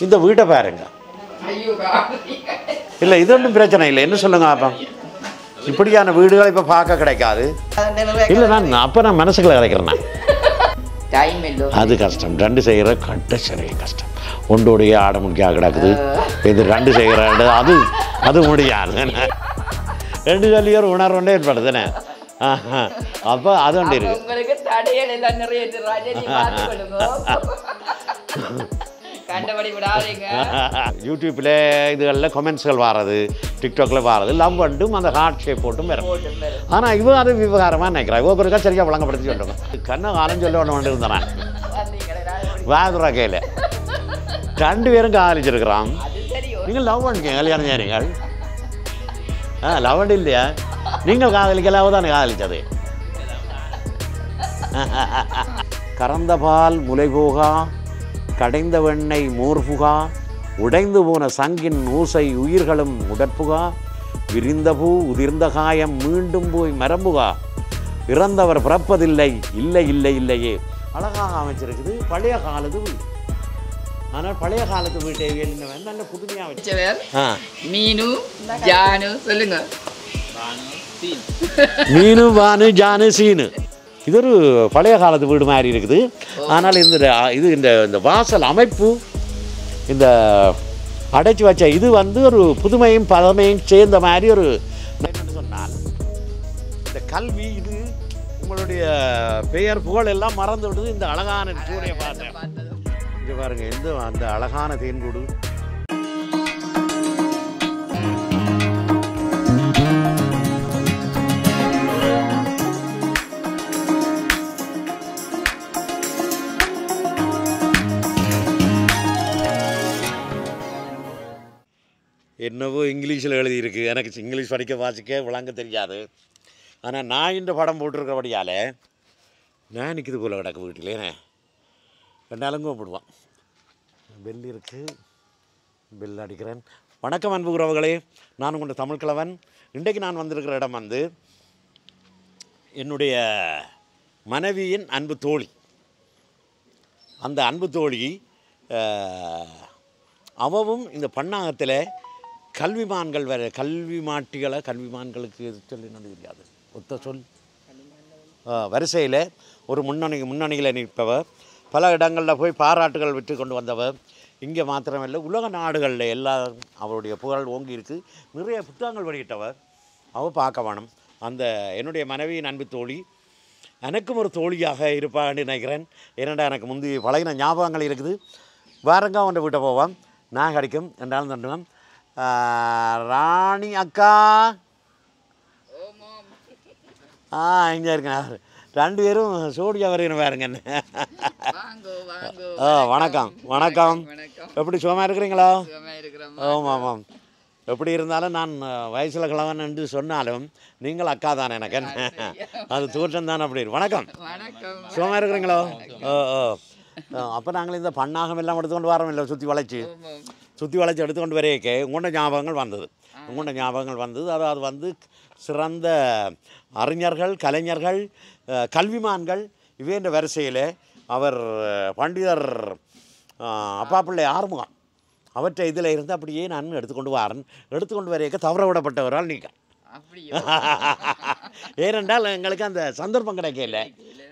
இந்த வீட்டை பாருங்க. இல்லை இது ஒன்றும் பிரச்சனை இல்லை. என்ன சொல்லுங்க அப்போ இப்படியான வீடுகள் இப்போ பார்க்க கிடைக்காது. இல்லை நான் மனசுக்குள்ள கிடைக்கிறேன். அது கஷ்டம். ரெண்டு செய்கிற கட்ட சரி கஷ்டம். ஒன்றோடைய ஆட முடியா கிடக்குது. இது ரெண்டு செய்கிற அது அது முடியாது. ரெண்டு சொல்லிய ஒரு உணர்வு ஒன்றே ஏற்படுதுண்ணே. அப்போ அது ஒன்று இருக்கு. யூடியூப்பில் இதுகளில் கமெண்ட்ஸ்கள் வாரது, டிக்டாக்ல வாரது, லவ் வந்தும் அந்த ஹார்ட் ஷேப் போட்டும் வரும். ஆனால் இவன் அது விவகாரமாக நினைக்கிறான். இவன் பிறகு சரியாக விளங்கப்படுத்தி சொல்லுங்க. கண்ணை காலம் சொல்ல ஒன்று இருந்தேன் வாதுரா கையில் ரெண்டு பேரும் காதலிச்சிருக்கிறான். நீங்கள் லவ் பண்ணிக்கங்க, கல்யாணம் செய்றீங்கள். லவ் பண்ணி இல்லையா? நீங்கள் காதலிக்கலாவ தானே காதலிச்சது. கறந்த பால் முலை போகா, கடைந்த வெண்ணெய் மோர்புகா, உடைந்து போன சங்கின் ஊசை உயிர்களும் உடற்புகா, விரிந்த பூ உதிர்ந்த காயம் மீண்டும் போய் மரம்புகா, இறந்தவர் பிறப்பதில்லை இல்லை இல்லை இல்லையே. அழகாக அமைச்சிருக்குது. பழைய காலத்து வீடு. ஆனால் பழைய காலத்து வீட்டை நல்ல புதுமையாக வச்சவர் மீனு ஜானு. சொல்லுங்க. மீனு வானு ஜானு சீனு. இது ஒரு பழைய காலத்து வீடு மாதிரி இருக்குது. ஆனால் இந்த வாசல் அமைப்பு, இந்த அடைச்சி வச்ச இது ஒரு புதுமையும் பழமையும் சேர்ந்த மாதிரி ஒரு என்னென்னு சொன்னால் இந்த கல்வி இது உங்களுடைய பெயர் புகழ் எல்லாம் மறந்து விடுது. இந்த அழகான சூரிய பார்த்தேன். இங்கே பாருங்க, அந்த அழகான தேன்கூடு. என்னவோ இங்கிலீஷில் எழுதியிருக்கு. எனக்கு இங்கிலீஷ் படிக்க வாசிக்க விளங்க தெரியாது. ஆனால் நான் இந்த படம் போட்டிருக்கிறபடியால் நான் நிற்கிது போல் கிடக்கு வீட்டிலே. ரெண்டாலும் கூப்பிடுவான். பெல் இருக்குது, பெல் அடிக்கிறேன். வணக்கம் அன்பு உறவுகளே, நான் உங்கள் தமிழ் கிழவன். இன்றைக்கு நான் வந்திருக்கிற இடம் என்னுடைய மனைவியின் அன்பு தோழி. அந்த அன்பு தோழி அவவும் இந்த பண்ணாகத்தில் கல்விமான்கள் வேறு கல்விமான்களுக்கு சொல்லினது தெரியாது. ஒத்த சொல் வரிசையில் ஒரு முன்னணியில் நிற்பவர். பல இடங்களில் போய் பாராட்டுகள் விட்டு கொண்டு வந்தவர். இங்கே மாத்திரமில்லை, உலக நாடுகளில் எல்லாம் அவருடைய புகழ் ஓங்கி இருக்குது. நிறைய புத்தகங்கள் வெளியிட்டவர். அவள் பார்க்க வேணும். அந்த என்னுடைய மனைவியின் அன்பு தோழி எனக்கும் ஒரு தோழியாக இருப்பான்னு நினைக்கிறேன். ஏனெண்டா எனக்கு முந்தி பழகின ஞாபகங்கள் இருக்குது. வாரங்க அவன் வீட்டை போவான், நான் கிடைக்கும் என்றாலும் தண்டுவேன். ராணி அக்கா இங்கே இருக்கேன். ரெண்டு பேரும் சோடியா வரையணும் பாருங்க. வணக்கம் வணக்கம். எப்படி சுகமாக இருக்கிறீங்களா? ஆமாம் ஆமாம். எப்படி இருந்தாலும் நான் வயசில் கிழவன் என்று சொன்னாலும் நீங்கள் அக்கா தானே எனக்கு. அது தோற்றம் தானே. அப்படி வணக்கம். சுகமாக இருக்கிறீங்களோ? அப்போ நாங்கள் இந்த பண்ணாகம் எல்லாம் எடுத்துக்கொண்டு வரோம். இல்லை சுற்றி வளைச்சி எடுத்துக்கொண்டு வரையக்க உங்களோட ஞாபகங்கள் வந்தது. அதாவது சிறந்த அறிஞர்கள், கலைஞர்கள், கல்விமான்கள் இவேண்ட வரிசையில் அவர் பண்டிதர் அப்பாப்பிள்ளை ஆறுமுகம் அவற்றை இதில் இருந்து அப்படியே நான் எடுத்துக்கொண்டு வரையக்க தவற விடப்பட்டவரால் நீங்கள். ஏனென்றால் எங்களுக்கு அந்த சந்தர்ப்பம் கிடைக்கல.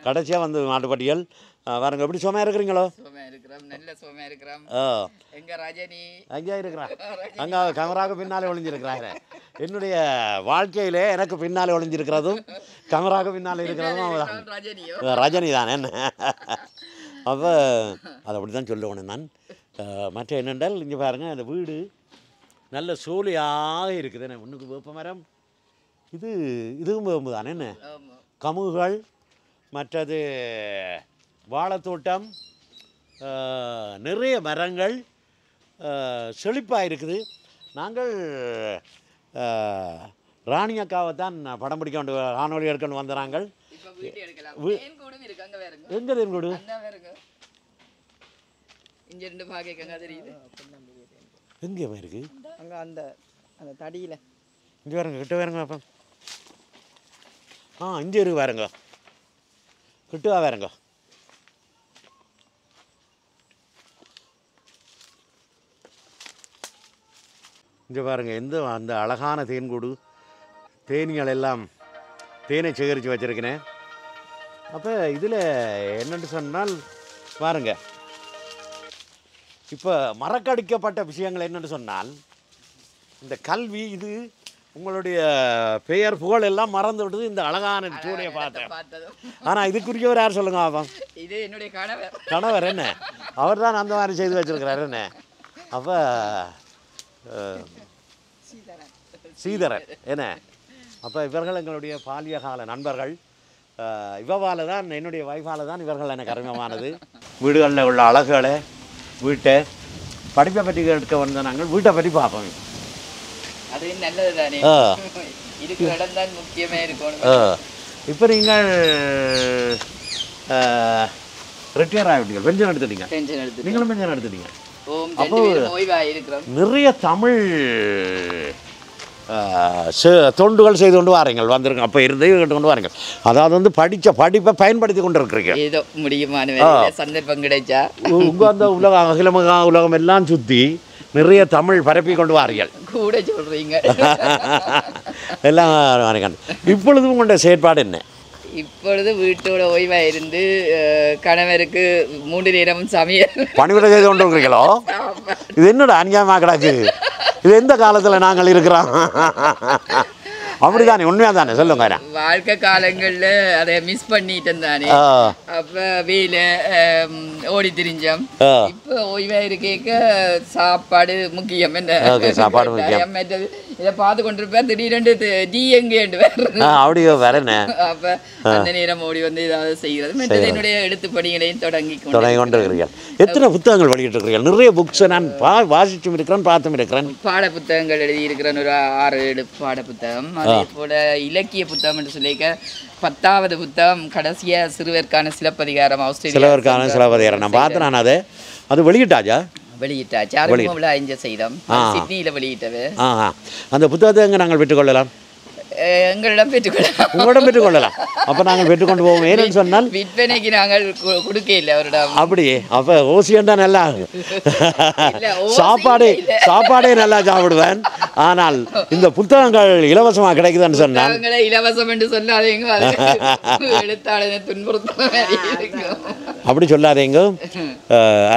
கடைசியாக மாட்டுப்பட்டியல் வாருங்க. எப்படி சுகமாக இருக்கிறீங்களோ? அங்கே இருக்கிறான். அங்கே கேமராவுக்கு பின்னாலே ஒளிஞ்சிருக்கிறாரு. என்னுடைய வாழ்க்கையிலே எனக்கு பின்னாலே ஒளிஞ்சிருக்கிறதும் கேமராவுக்கு பின்னாலே இருக்கிறதும் ரஜினி தான். என்ன அப்போ அதை அப்படி தான் சொல்லுவேன் நான். மற்ற என்னென்றால் இங்கே பாருங்கள், அந்த வீடு நல்ல சோலையாக இருக்குது. என்ன ஒன்றுக்கு வேப்ப மரம், இதுவும் வேம்பு தானே. என்ன கமுகுகள், மற்றது வாழைத்தோட்டம், நிறைய மரங்கள் செழிப்பாக இருக்குது. நாங்கள் ராணி அக்காவை தான் படம் பிடிக்க கொண்டு காணொலி எடுக்கணும் வந்த நாங்கள். எங்கே தேன்கூடு? எங்கே இருக்கு? அங்கே அந்த தடியில் இங்கே வேறுங்க, கிட்ட வேறுங்க. அப்போ இங்கே இருக்கு வேறுங்க, கிட்டுவா வேறுங்க. இங்கே பாருங்கள் எந்த அந்த அழகான தேன்கூடு தேனிகள் எல்லாம் தேனை சேகரித்து வச்சுருக்கிறேன். அப்போ இதில் என்னென்னு சொன்னால் பாருங்கள், இப்போ மறக்கடிக்கப்பட்ட விஷயங்கள் என்னென்னு சொன்னால் இந்த கல்வி இது உங்களுடைய பெயர் புகழ் எல்லாம் மறந்து விட்டது இந்த அழகான சூளையை பார்த்தேன். ஆனால் இதுக்குரியவர் யார் சொல்லுங்க பாப்பா? இது என்னுடைய கணவர். கணவர் என்ன அவர் தான் அந்த மாதிரி செய்து வச்சிருக்கிறார் என்ன. அப்போ சீதரன் என்ன. அப்போ இவர்கள் எங்களுடைய பாலிய கால நண்பர்கள். இவவால் தான் என்னுடைய வைஃபால் தான் இவர்கள் எனக்கு அறிமுகமானது. வீடுகளில் உள்ள அழகுகளை வீட்டை படிப்பை பற்றி கேட்க வந்த நாங்கள் வீட்டை பற்றி பார்ப்போம். அது நல்லது தானே, இருக்கிற இடம் தான் முக்கியமே இருக்கும். இப்போ நீங்கள் ரிட்டையர் ஆகிட்டீங்க, பென்ஷன் எடுத்துட்டீங்க. நீங்களும் பென்ஷன் எடுத்துட்டீங்க. அப்போ நிறைய தமிழ் தொண்டுகள் செய்து கொண்டு வாரீங்கள் வந்திருங்க. அப்போ இருந்து கேட்டு கொண்டு வாரீங்கள். அதாவது வந்து படித்த படிப்பை பயன்படுத்தி கொண்டு இருக்கிறீங்க. ஏதோ முடியுமான சந்தர்ப்பம் கிடைச்சா உங்கள் அந்த உலகம் அகிலமகா உலகம் எல்லாம் சுற்றி நிறைய தமிழ் பரப்பி கொண்டு வாரீர்கள் கூட சொல்கிறீங்க எல்லாம். இப்பொழுது உங்களுடைய செயற்பாடு என்ன? இப்பொழுது வீட்டோட ஓய்வாக இருந்து கணவருக்கு 3 நேரமும் சமையல் பணிவிடை செய்து கொண்டு இருக்கிறீங்களோ? இது என்னோட அநியாயமாக கிடக்கு. இது எந்த காலத்தில் நாங்கள் இருக்கிறோம்? அப்படிதானே, உண்மையாக தானே சொல்லுங்க. வாழ்க்கை காலங்களில் அதை மிஸ் பண்ணிட்டேன் தானே. அப்போ வேலை ஓடி திரிஞ்சோம். இப்போ ஓய்வாக இருக்க சாப்பாடு முக்கியம். என்ன சாப்பாடு முக்கியம். இதை பார்த்து கொண்டிருப்பேன். திடீரென்று டீ எங்கேண்டு அப்படியோ வேற என்ன. அப்போ அந்த நேரம் ஓடி வந்து ஏதாவது செய்கிறது. மற்றது என்னுடைய எழுத்து பணிகளையும் தொடங்கி கொண்டு இருக்கிறீர்கள். எத்தனை புத்தகங்கள் வெளியிட்டு இருக்கிறீர்கள்? நிறைய புக்ஸை நான் வாசிச்சும் இருக்கிறேன், பார்த்தும் இருக்கிறேன். பாட புத்தகங்கள் எழுதியிருக்கிறேன், ஒரு 6-7 பாட புத்தகம். அதே போல இலக்கிய புத்தகம் என்று சொல்லிக்க 10வது புத்தகம் கடைசியாக சிறுவருக்கான சிலப்பதிகாரம், சிலவருக்கான சிலப்பதிகாரம் நான் பார்த்தேன். நான் அது வெளியிட்டாச்சா? வெளியிட்டாச்சு. அறிமுகம்ல 5 செய்தோம், சிட்னியில் வெளியிட்டது. அந்த புத்தகத்தை எங்கே நாங்கள் பெற்றுக்கொள்ளலாம்? எங்களிடம் பெற்றுக்கொள்ளலாம். உங்களிடம் பெற்றுக்கொள்ளலாம். அப்போ நாங்கள் பெற்றுக்கொண்டு போவோம். ஏன்னு சொன்னால் விற்பனைக்கு நாங்கள் கொடுக்க இல்லை அவரிடம். அப்படியே அப்போ ஓசியண்டா நல்லா சாப்பாடே நல்லா சாப்பிடுவேன். ஆனால் இந்த புத்தகங்கள் இலவசமாக கிடைக்குதுன்னு சொன்னால் இலவசம் என்று சொல்லாதீங்க, எழுத்தாளரை துன்புறுத்த. அப்படி சொல்லாதீங்க.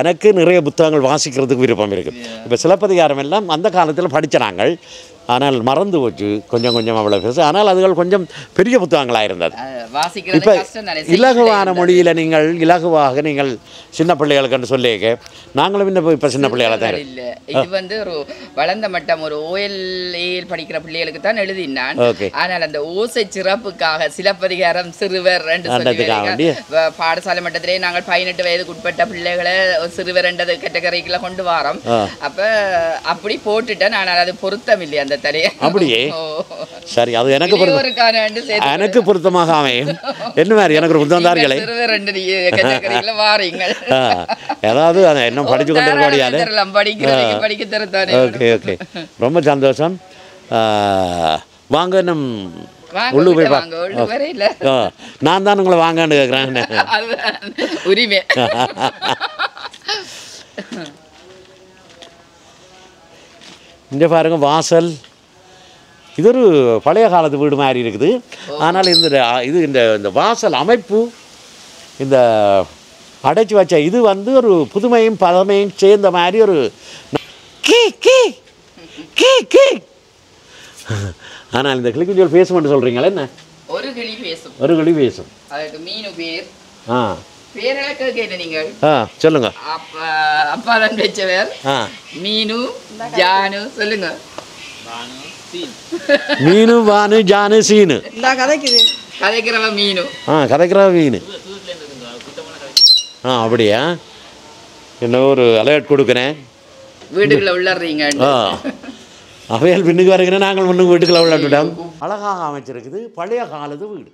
எனக்கு நிறைய புத்தகங்கள் வாசிக்கிறதுக்கு விருப்பம் இருக்குது. இப்போ சிலப்பதிகாரம் எல்லாம் அந்த காலத்தில் படித்த நாங்கள், ஆனால் மறந்து போச்சு கொஞ்சம் கொஞ்சம் அவ்வளோ பெருசு. ஆனால் அதுகள் கொஞ்சம் பெரிய புத்தகங்களாக இருந்தது. இப்போ இலகுவான மொழியில் நீங்கள் இலகுவாக நீங்கள் சின்ன பிள்ளைகளுக்கு சொல்லிக்க நாங்களும் இப்போ சின்ன பிள்ளைகளை தான் இல்லை. இது வந்து ஒரு வளர்ந்த மட்டம், ஒரு OLAல் படிக்கிற பிள்ளைகளுக்கு தான் எழுதினான். ஆனால் அந்த ஓசை சிறப்புக்காக சிலப்பதிகாரம் சிறுவர் பாடசாலை மட்டத்திலே நாங்கள் 18 வயதுக்கு உட்பட்ட பிள்ளைகளை சிறுவர் என்றது கேட்டகரிக்குள்ள கொண்டு வரோம். அப்போ அப்படி போட்டுட்டேன். ஆனால் அது பொருத்தம் இல்லை அந்த தலையை. அப்படியே சரி, அது எனக்கு பொருத்தமாக அமையும். என்ன மாதிரி எனக்கு ஒரு புத்தகம் தார்களே ஏதாவது இன்னும் படிச்சு கொண்டு படிக்க. ஓகே ஓகே, ரொம்ப சந்தோஷம். வாங்க, நம் உள்ளு போய் நான் தான் உங்களை வாங்கன்னு கேட்குறேன். உரிமை. இங்கே பாருங்க வாசல். இது ஒரு பழைய காலத்து வீடு மாதிரி இருக்குது. ஆனால் இந்த வாசல் அமைப்பு, இந்த அடைச்சி வச்ச இது வந்து ஒரு புதுமையும் பழமையும் சேர்ந்த மாதிரி ஒரு கீ கீ கீ கீ. ஆனால் இந்த கிளிக்குஞ்சல் பேசுமென்று சொல்கிறீங்களே என்ன? ஒரு கிளி பேசும். ஒரு கிளி பேசும். அதுக்கு மீனு பேர். பேரெல்லாம் கேட்ட நீங்கள் சொல்லுங்க. அப்பா தான் வச்சவர். மீனு ஜானு சொல்லுங்க. மீனு வானு ஜானு சீனு. கதைக்கிறவ மீனு. கதைக்கிறவ மீனு. அப்படியா? என்ன ஒரு அலர்ட் கொடுக்குறேன். வீட்டுக்குள்ள உள்ளறீங்க. அவையால் பின்னுக்கு வருகிறேன், நாங்கள் முன்னுக்கு வீட்டுக்குள்ள உள்ளாட்டுட்டோம். அழகாக அமைச்சிருக்குது, பழைய காலத்து வீடு.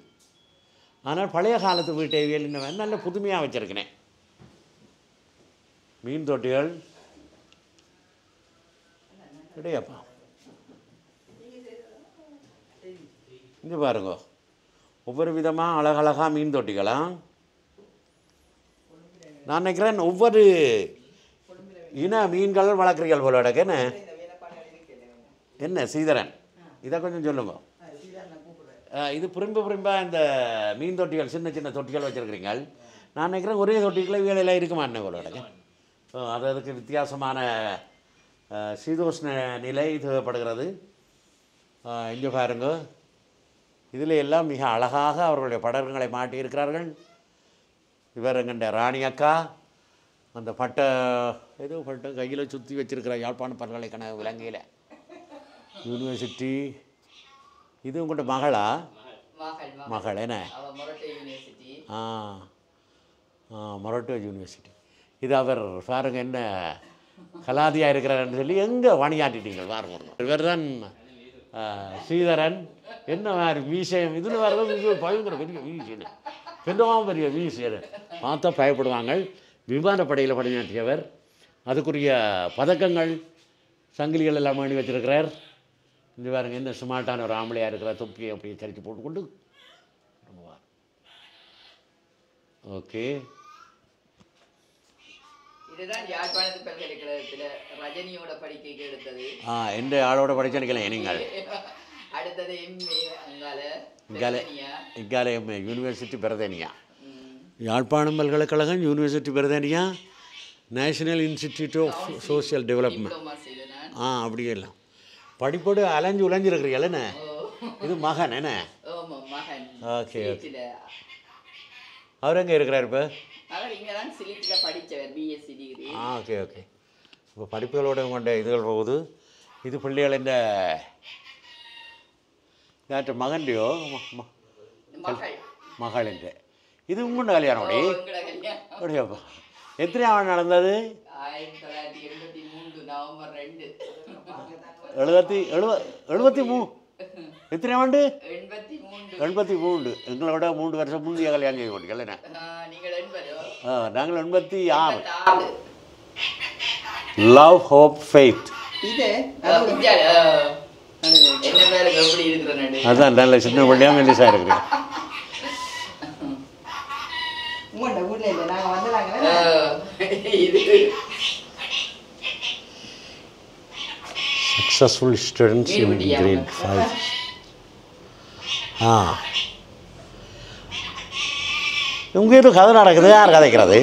ஆனால் பழைய காலத்து வீட்டை நல்ல புதுமையாக வச்சுருக்கிறேன். மீன் தொட்டிகள் கிடையாப்பா. இங்கே பாருங்க, ஒவ்வொரு விதமாக அழகழகாக மீன் தொட்டிகளா. நான் நினைக்கிறேன் ஒவ்வொரு இன மீன்கள் வளர்க்குறீர்கள் போல இடக்குன்னு. என்ன சீதரன் இதை கொஞ்சம் சொல்லுங்க. இது புரிம்பாக இந்த மீன் தொட்டிகள் சின்ன சின்ன தொட்டிகள் வச்சுருக்கிறீங்க. நான் நினைக்கிறேன் ஒரே தொட்டிக்குள்ளே வேலையெல்லாம் இருக்க மாட்டேன் உங்களோட. அதுக்கு வித்தியாசமான சீதோஷ்ண நிலை தேவைப்படுகிறது. இங்கே பாருங்க, இதில் எல்லாம் மிக அழகாக அவர்களுடைய படகுகளை மாட்டியிருக்கிறார்கள். இவர் எங்கண்ட ராணி அக்கா அந்த பட்டை ஏதோ பட்டை கையில் சுற்றி வச்சுருக்கிறார். யாழ்ப்பாணம் பல்கலைக்கழக இலங்கையில் யூனிவர்சிட்டி. இது உங்கள்கிட்ட மகளா? மகள் என்ன? மொரட்டோ யூனிவர்சிட்டி. இது அவர் பாருங்க என்ன கலாதியாக இருக்கிறார்னு சொல்லி எங்கே பணியாற்றிட்டீங்க பாருங்க. இவர் தான் ஸ்ரீதரன். என்ன மாதிரி மீசையம் இதில் வர்றது பயங்கர பெரிய வீசு, பெருமாவும் பெரிய வீசு பார்த்தா பயப்படுவாங்க. விமானப்படையில் பணியாற்றியவர். அதுக்குரிய பதக்கங்கள் சங்கிலிகள் எல்லாம் பண்ணி வச்சிருக்கிறார். இந்த பாருங்க என்ன ஸ்மார்ட்டான ஒரு ஆம்பளையாக இருக்கிற தொப்பியை அப்படியே சரித்து போட்டுக்கொண்டு ஓகே. இதுதான் யாழ்ப்பாணத்து பல்கலைக்கழகத்தில் ரஜினியோட படிக்கைக்கு எடுத்தது. எந்த ஆளோட படிச்சேன்னு கேள நீங்கள். அடுத்தது எம்ஏ இங்கால எம்ஏ யூனிவர்சிட்டி பிரதேனியா. யாழ்ப்பாணம் பல்கலைக்கழகம் university Peradeniya, national institute of social development. அப்படியே எல்லாம் படிப்போடு அலைஞ்சு உழைஞ்சிருக்கிறீங்கள என்ன. இது மகன் என்ன? Okay okay. அவர் எங்கே இருக்கிறார் இப்போ? Okay okay. இப்போ படிப்புகளோட கொண்ட இதுகள் போகுது. இது பிள்ளைகள் இந்த யார்கிட்ட மகன்டையோ மகளின். இது உங்கள்கிட்ட கல்யாணம் அப்படி அப்படியாப்பா. எத்தனை ஆண்டு நடந்தது? 73. எத்தனை ஆண்டு? 83. எங்களோட 3 வருஷம் முந்தைய கல்யாணம் செய்ய போட்டீங்க என்ன? நாங்கள் 86. Love hope faith. அதான் நல்ல சின்ன பிள்ளையாக மெல்லிசா இருக்கிறேன். Successful students in grade 5. உங்க ஏதோ கதை நடக்குது. யார் கதைக்கிறது?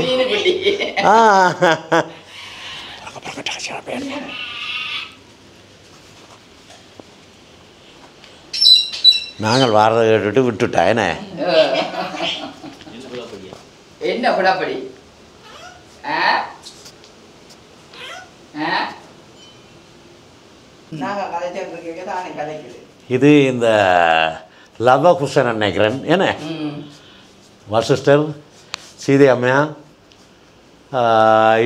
நாங்கள் வாரதை கேட்டுட்டு விட்டுட்டா என்ன? என்ன படாப்படி இது இந்த லவகுஷன் நினைக்கிறேன் என்ன? வசிஷ்டர் சீதை அம்மையா.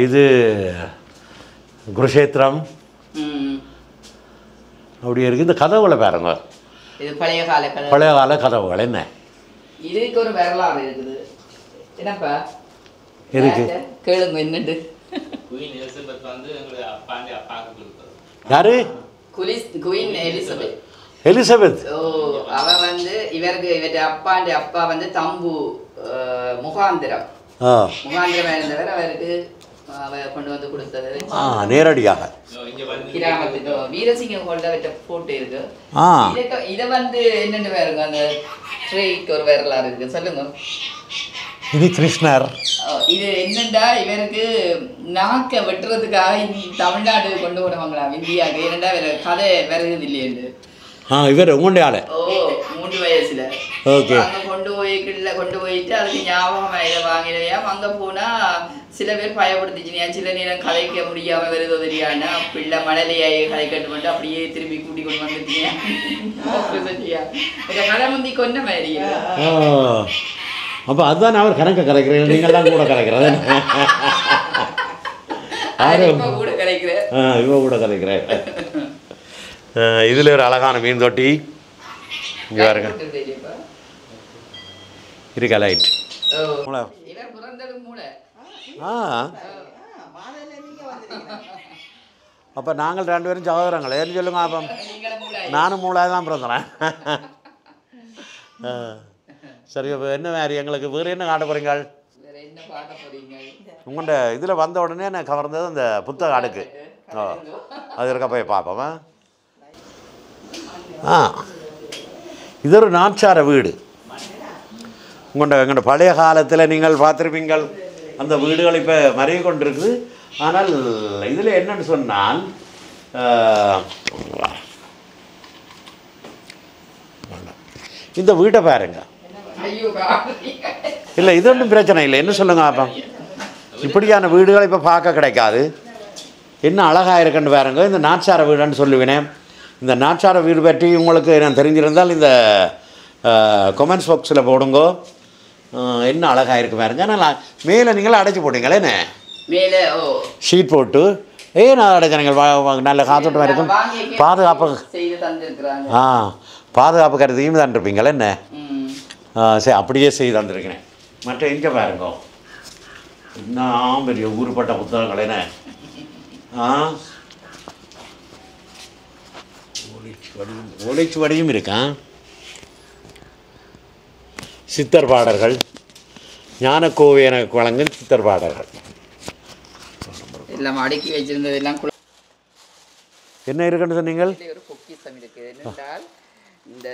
இது குருஷேத்திரம் அப்படி இருக்குது. இந்த கதவுகளை பாருங்க, பழைய கால கதவுகள் என்ன. இதுக்கு ஒரு வரலாறு இருக்குது. என்னப்பா எதுக்கு கேளுங்க என்னண்டு. யாரு? Queen Elizabeth. எலிசபெத். அவ வந்து இவருக்கு அப்பா வந்து தம்பு முகாந்திரம் இருந்தவர். அவருக்கு கொண்டு வந்து கொடுத்தது நேரடியாக கிராமத்துக்கு வீரசிங்கம் கொண்ட போட்டு இருக்கு. இதை வந்து என்னென்னு பாருங்க, அந்த ட்ரேக்கு ஒரு வரலாறு இருக்கு. சொல்லுங்க. இது கிருஷ்ணர். இது என்னண்டா இவருக்கு நாக்க வெட்டுறதுக்காக தமிழ்நாடு கொண்டு போடுவாங்களாம் இந்தியாவுக்கு. ஏனண்டா வேற கதை வருகிறது இல்லையண்டு. இவர் உங்களுடைய ஆளு. 3 வயசுல அங்க கொண்டு போயிட்டு அதுக்கு ஞாபகம் இதை வாங்கினையா. அங்க போனா சில பேர் பயப்படுத்திச்சுனியா. சில நேரம் கதைக்க முடியாம வருதோ தெரியானா பிள்ளை மணலையாயே கதை கட்டுப்பட்டு அப்படியே திரும்பி கூட்டி கொண்டு வந்துட்டியா. கதை முந்தி கொண்ட மாதிரி. அப்போ அதுதான் அவர் கணக்க கலைக்கிறேன். நீங்கள்லாம் கூட கலைக்கிறது. இவ கூட கலைக்கிறேன். இதில் ஒரு அழகான மீன் தொட்டி இங்கே பாருங்க இருக்கா. லைட் அப்போ நாங்கள் 2 பேரும் சகோதரங்கள் ஏன்னு சொல்லுங்க. அப்போ நானும் மூளை தான் பிறந்தேன். சரி, இப்போ என்ன வேறு எங்களுக்கு வேறு என்ன காட்ட போகிறீங்க? உங்கள்கிட்ட இதில் வந்த உடனே நான் கவர்ந்தது அந்த புத்தக அடுக்கு. அது இருக்க போய் பார்ப்போம். இது ஒரு நாச்சார வீடு. எங்களோட பழைய காலத்தில் நீங்கள் பார்த்துருப்பீங்கள் அந்த வீடுகள் இப்போ மறைய கொண்டிருக்குது. ஆனால் இதில் என்னன்னு சொன்னால் இந்த வீட்டை பாருங்க. இல்லை, இது ஒன்றும் பிரச்சனை இல்லை. என்ன சொல்லுங்க அப்போ, இப்படியான வீடுகள் இப்போ பார்க்க கிடைக்காது. என்ன அழகாக இருக்குன்னு பாருங்க. இந்த நாச்சார வீடுன்னு சொல்லுவேன். இந்த நாச்சார வீடு பற்றி உங்களுக்கு நான் தெரிஞ்சிருந்தால் இந்த கமெண்ட்ஸ் பாக்ஸில் போடுங்கோ. என்ன அழகாக இருக்கு பாருங்க. ஆனால் மேலே நீங்கள் அடைச்சி போட்டீங்களே என்ன மேலே ஷீட் போட்டு நான் அடைச்ச நீங்கள் நல்ல காத்தோட்டமாக இருக்கும். பாதுகாப்பு பாதுகாப்பு கருதியும் தான் இருப்பீங்களே என்ன. சரி, அப்படியே செய்து தந்துருக்கிறேன். மற்ற எங்கே பாருங்க இன்னும் பெரிய ஊருப்பட்ட புத்தகங்கள் என்ன. ஓலைச்சுவடியும் இருக்கான். சித்தர் பாடல்கள், ஞானக்கோவை எனக்கு வழங்கும் சித்தர் பாடல்கள் எல்லாம் அடுக்கி வச்சிருந்ததெல்லாம் என்ன இருக்குன்னு சொன்னீங்கள். ஒரு பொக்கிஷம் இருக்குது. என்னென்றால் இந்த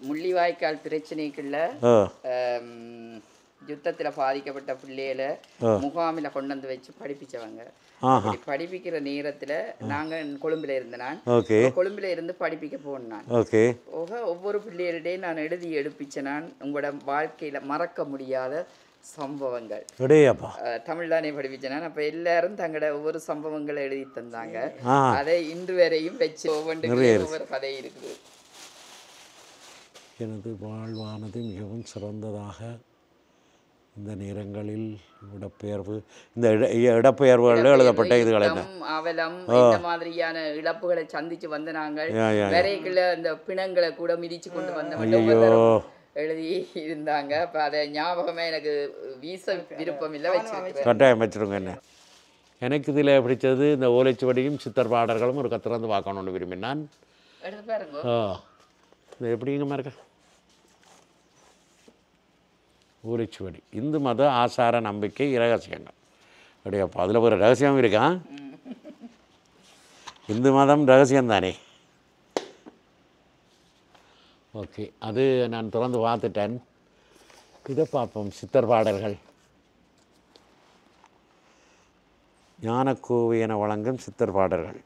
முள்ளிவாய்க்கால் பிரச்சனைக்குள்ள யுத்தத்தில் பாதிக்கப்பட்ட பிள்ளைகளை முகாமில் கொண்டு வந்து வச்சு படிப்பிச்சவங்க. படிப்பிக்கிற நேரத்தில் நாங்கள் கொழும்புல இருந்தேன். நான் கொழும்புல இருந்து படிப்பிக்க போனேன். ஒவ்வொரு பிள்ளைகளிடையே நான் எழுதி எடுப்பிச்சேன். நான் உங்களோட வாழ்க்கையில மறக்க முடியாத சம்பவங்கள் தமிழ்தானே படிப்பிச்சேன். அப்ப எல்லாரும் தங்களோட ஒவ்வொரு சம்பவங்களை எழுதி தந்தாங்க. அதை இன்று வரையும் வச்சு ஒவ்வொரு கதை இருக்குது. எனது வாழ்வானது மிகவும் சிறந்ததாக இந்த நேரங்களில் இடப்பெயர்வு, இந்த இடப்பெயர்வுகள் எழுதப்பட்ட இதுகளை அவலம் இந்த மாதிரியான இழப்புகளை சந்திச்சு வந்த நாங்கள் வரைக்குள்ள இந்த பிணங்களை கூட மிதிச்சு கொண்டு வந்த எழுதி இருந்தாங்க. அப்போ அதை ஞாபகமே எனக்கு வீச விருப்பம் இல்லை, வச்சிருக்கேன். கட்டாயம் வச்சிருங்க. என்ன எனக்கு இதில் பிடிச்சது இந்த ஓலைச்சுவடியும் சித்தர் பாடல்களும் ஒரு கத்திறந்து பார்க்கணும்னு விரும்பினான். எடுத்து பாருங்க. இது எப்படிங்கம்மா இருக்க ஓலைச்சுவடி இந்து மத ஆசார நம்பிக்கை இரகசியங்கள். அப்படியாப்பா, அதில் ஒரு ரகசியம் இருக்கான். இந்து மதம் ரகசியம்தானே. ஓகே, அது நான் திறந்து பார்த்துட்டேன். இதை பார்ப்போம். சித்தர் பாடல்கள், ஞானக்கோவை என வழங்கும் சித்தர் பாடல்கள்.